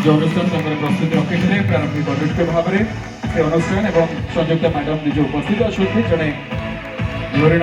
जो अनुष्ठान प्रस्तुति रखी प्रारंभिक नृत्य भाव में से अनुष्ठान और संयुक्ता मैडम निज उपस्थित अच्छा जड़े धोरण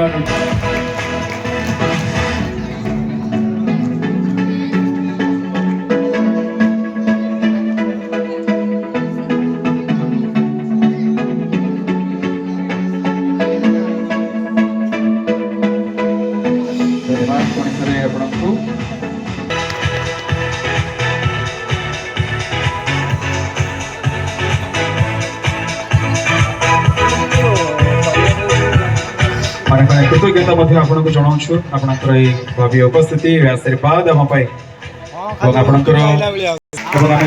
कृतज्ञता आपको जनाऊँ आपंकर भव्य उपस्थिति आशीर्वाद आम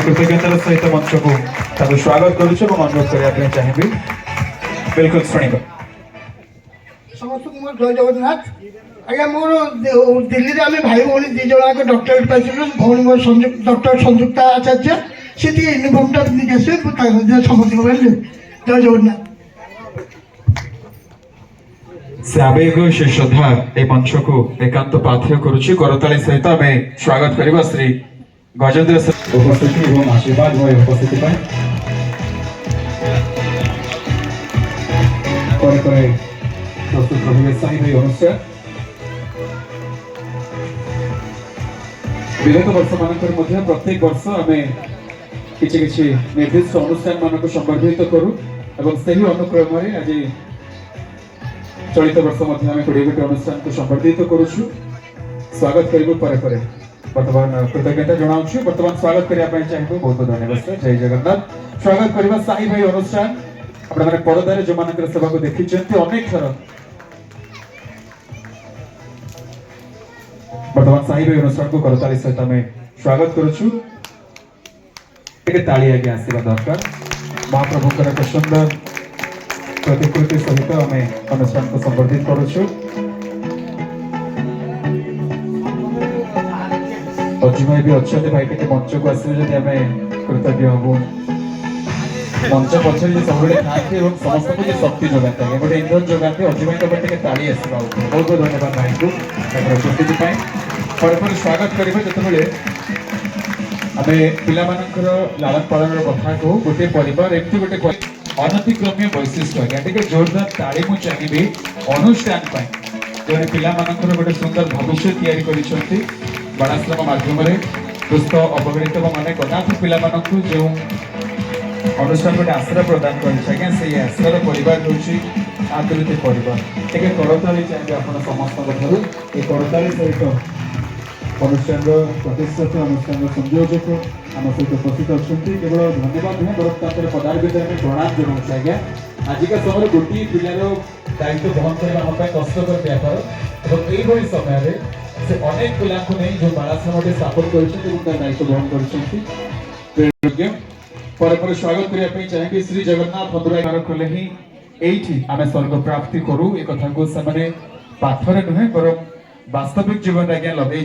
कृतज्ञतार सहित मंच को स्वागत करुच्छे अनुरोध करने चाहिए बिल्कुल शुणा समस्त जय जगन्नाथ आज्ञा मोर दिल्ली में आम भाई भाई दीज डॉक्टरेट पाइलु भौणी मोर डॉक्टर संयुक्ता आचार्य सी यूनिफर्मटा पिंधिक आसवे समस्त जय जगन्नाथ से आवेग से श्रद्धा ए मंच को एकांत पाथ्य करुच्ची करताली सहित आम स्वागत करवा श्री गजेंद्र उपस्थिति और आशीर्वाद उपस्थिति प्रस्तुत रहे साई अनुष्ठान विगत वर्ष मान प्रत्येक वर्ष आम कि निर्दिष्ट अनुष्ठान मान संबर्धित करूँ अनुक्रम आज चलित वर्ष आम 20 अनुष्ठान को संबर्धित करुछु स्वागत करूँ बर्तमान कृतज्ञता जनाऊँ बर्तमान स्वागत करने चाहिए बहुत बहुत धन्यवाद सर जय जगन्नाथ स्वागत करवा साई भाई अनुष्ठान अपने पर्दार जो मान सेवा को देखी अनेक थर बर्तमान साई भाई अनुष्ठान को करताली सहित आम स्वागत करुछु ताली आगे आसवा दरकार महाप्रभुकर एक सुंदर प्रतिकृति सहित आम अनुष्ठान को संबर्धित करुछु अजू भाई भी अच्छा भाई टे मंच को आसवे आम कृतज्ञ हबू मंच पछरे सब खाते समस्त को शक्ति जगाते हैं गोटे इंधन जगाते अजू भाई टे ताली आसवा बहुत बहुत धन्यवाद भाई को उपस्थिति पर स्वागत करवा जो आम पिलामानकर लालन पालन कथा कहू गोटे परिवार एमती गोटे अनतिक्रम्य वैशिष्ट्य आज्ञा जोरदार ताली मु चाहिए अनुष्ठान जो पिला गोटे सुंदर भविष्य तैयारी कर बाणाश्रम माध्यम दुष्ट अवहेलित माने कदाथ पिला जो अनुष्ठान गोटे आश्रय प्रदान कर आश्रय परिवार हूँ आदृत परिवार टे करताली चाहिए आप समस्त करताली सहित अनुष्ठान प्रतिष्ठित अनुष्ठान संयोजक आम सहित उपस्थित अच्छा केवल धन्यवाद नुहे बरं पदार्थ आम प्रणाम जनाऊँ आज्ञा आजिका समय गोटे पिलार दायित्व बहन करने कष्टर व्यापार और यही समय से अनेक पिला नहीं जो बालाश्रम स्थापन कर दायित्व बहन कर स्वागत करने चाहिए श्री जगन्नाथ मंदिर कले ही ये आम स्वर्ग प्राप्ति करूँ एक कथा को पाथर नुहे बरं वास्तविक जीवन आज्ञा लगे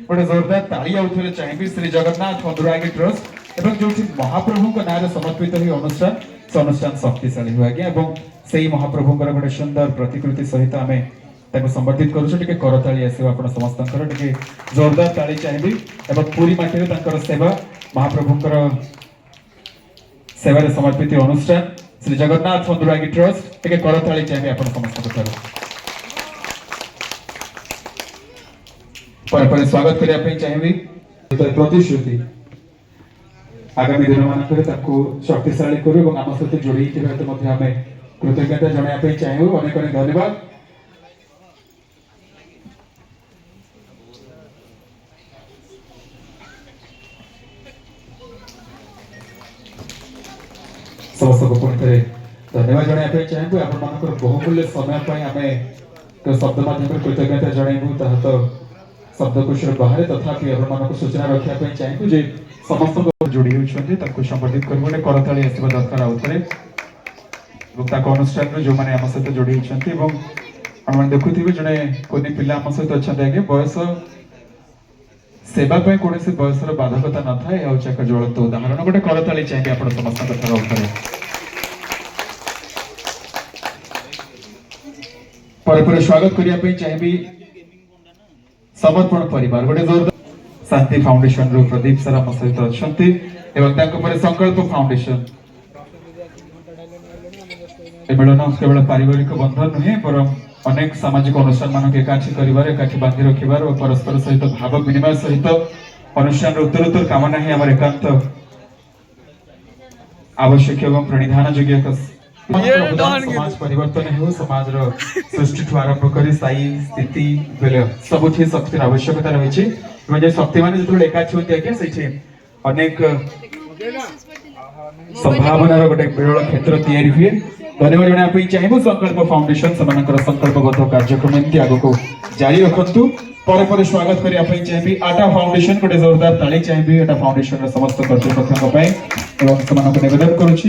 गोटे जोरदार ताली आउे चाहिए श्री जगन्नाथ मंदिर ट्रस्ट और जो महाप्रभु ना समर्पित ही अनुष्ठान से अनुष्ठान शक्तिशाली हुआ आज्ञा से महाप्रभुंर गोटे सुंदर प्रतिकृति सहित आम संबर्धित करुचे करताली आसो आप समस्त जोरदार ताली चाहिए पूरी माटी सेवा महाप्रभुंर सेवा समर्पित अनुष्ठान श्री जगन्नाथ मंदिर ट्रस्ट टे करताली चाहिए आप समस्त पर स्वागत करने चाहिए प्रतिश्रुति आगामी दिन मान शक्तिशाली करूँ आम सहित जोड़ी आम कृतज्ञता जनाया चाहिए अनेक अनेक धन्यवाद समस्त को पुणी धन्यवाद जनाया चाहिए आप बहुमूल्य समय आम शब्द माध्यम कृतज्ञता जनइबू तो शब्दकोश बाहर तथापि आप सूचना रखापी चाहिए समस्त जोड़ी होती संबर्धित कर करताली आसवा दरकार आउ अनुष्ठान जो मैंने आम सहित जोड़ी होती आप देखुवे जड़े कोई पिला आम सहित अच्छा आगे बयस सेवाई कौन बयसर बाधकता न था यह एक ज्वलंत उदाहरण गोटे करताली चाहिए आप समस्त कथा पर स्वागत करने चाहिए समर्पण परिवार गोटे जोरदार शांति फाउंडेशन रो प्रदीप सर आम सहित अच्छा संकल्प फाउंडेशन मिलन केवल पारिवारिक बंधन नुहे बर अनेक सामाजिक अनुष्ठान मान एकाठी कर एकाठी बांधि रखिबार और परस्पर सहित भाव विनिमय सहित अनुष्ठान उत्तरोत्तर कामना ही आम एकांत आवश्यक एवं प्रणिधान योग्य समाज परिवर्तन हो समाज सृष्टि ठू आरंभ कर स्थायी स्थिति बेले सबुठी शक्ति आवश्यकता रही शक्ति मान जो एकाठी होती है से अनेक संभावना गोटे विरल क्षेत्र या हुए धन्यवाद जनापी चाहिए संकल्प फाउंडेशन से संकल्पगत कार्यक्रम एमती आग को जारी रखु पर स्वागत करने चाहिए आटा फाउंडेशन गोटे जोरदार ताली चाहिए आटा फाउंडेशन समस्त कर्तृपक्ष निवेदन करुँच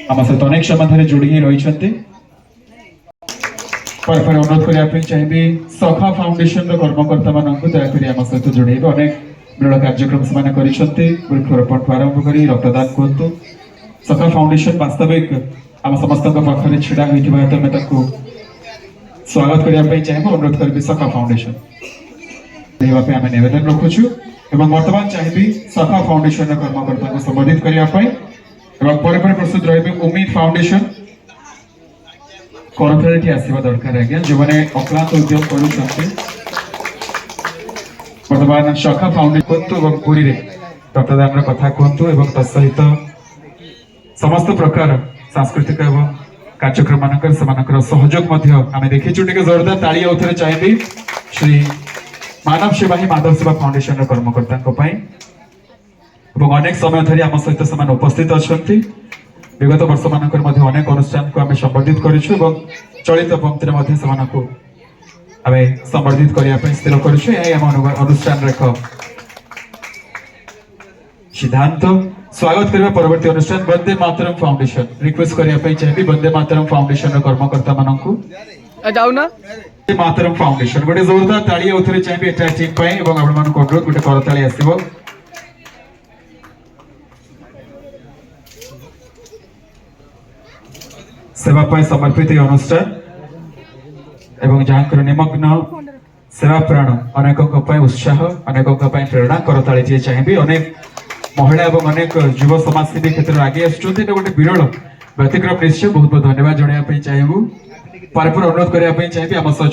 आम सहित अनेक समय जोड़ी रही अनुरोध करने चाहिए सखा फाउंडेशन कर्मकर्ता मानक दयाकोरी आम सहित जोड़े अनेक विरल कार्यक्रम से वृक्षरोपण आरंभ कर रक्तदान कहतु सखा फाउंडेशन वास्तविक आम समस्त पाखे छिड़ा होता स्वागत करने चाहिए अनुरोध करी सखा फाउंडेशन आम निवेदन रखुचु वर्तमान चाहिए सखा फाउंडेशन कर्मकर्ता को संबोधित करने प्रस्तुत रही उम्मीद फाउंडेशन करथाटी आसवा दरकार आज्ञा जो मैंने अक्लांत उद्यम कर वर्तमान शाखा फाउंडेशन कहतु पुरी रक्तदान कथा कहतु तत्सहित समस्त प्रकार सांस्कृतिक एवं कार्यक्रम मानकर सहयोग आम देखीचु टे जोरदार ताली आउथरे चाहिए श्री मानव सेवा ही माधव सेवा फाउंडेशन कर्मकर्ता अनेक समय धरी आम सहित से उपस्थित अच्छा विगत वर्ष मानक अनेक अनुष्ठान को आम संबोधित करूँ चलित पंक्ति आम संबोधित करने स्थिर करूँ अनुष्ठान एक सिद्धांत स्वागत करने परवर्ती अनुष्ठान वंदे मातरम फाउंडेशन रिक्वेस्ट करने चाहिए वंदे मातरम फाउंडेशन कर्मकर्ता मानक मातरम फाउंडेशन गोटे जोरदार ताली आउथरे चाहिए एटा टीम पई एवं आपण मानक अनुरोध गोटे करताली आसीबो सेवा पाई समर्पित अनुष्ठान एवं जहां निमग्न सेवा प्राण अनेकों उत्साह अनेकों प्रेरणा करताली चाहिए अनेक महिला एवं अनेक युव समाजसेवी क्षेत्र आगे आसुँच गोटे विरल व्यतिक्रम निश्चय बहुत बहुत धन्यवाद जनाया चाहिए अनुरोध करने चाहिए आम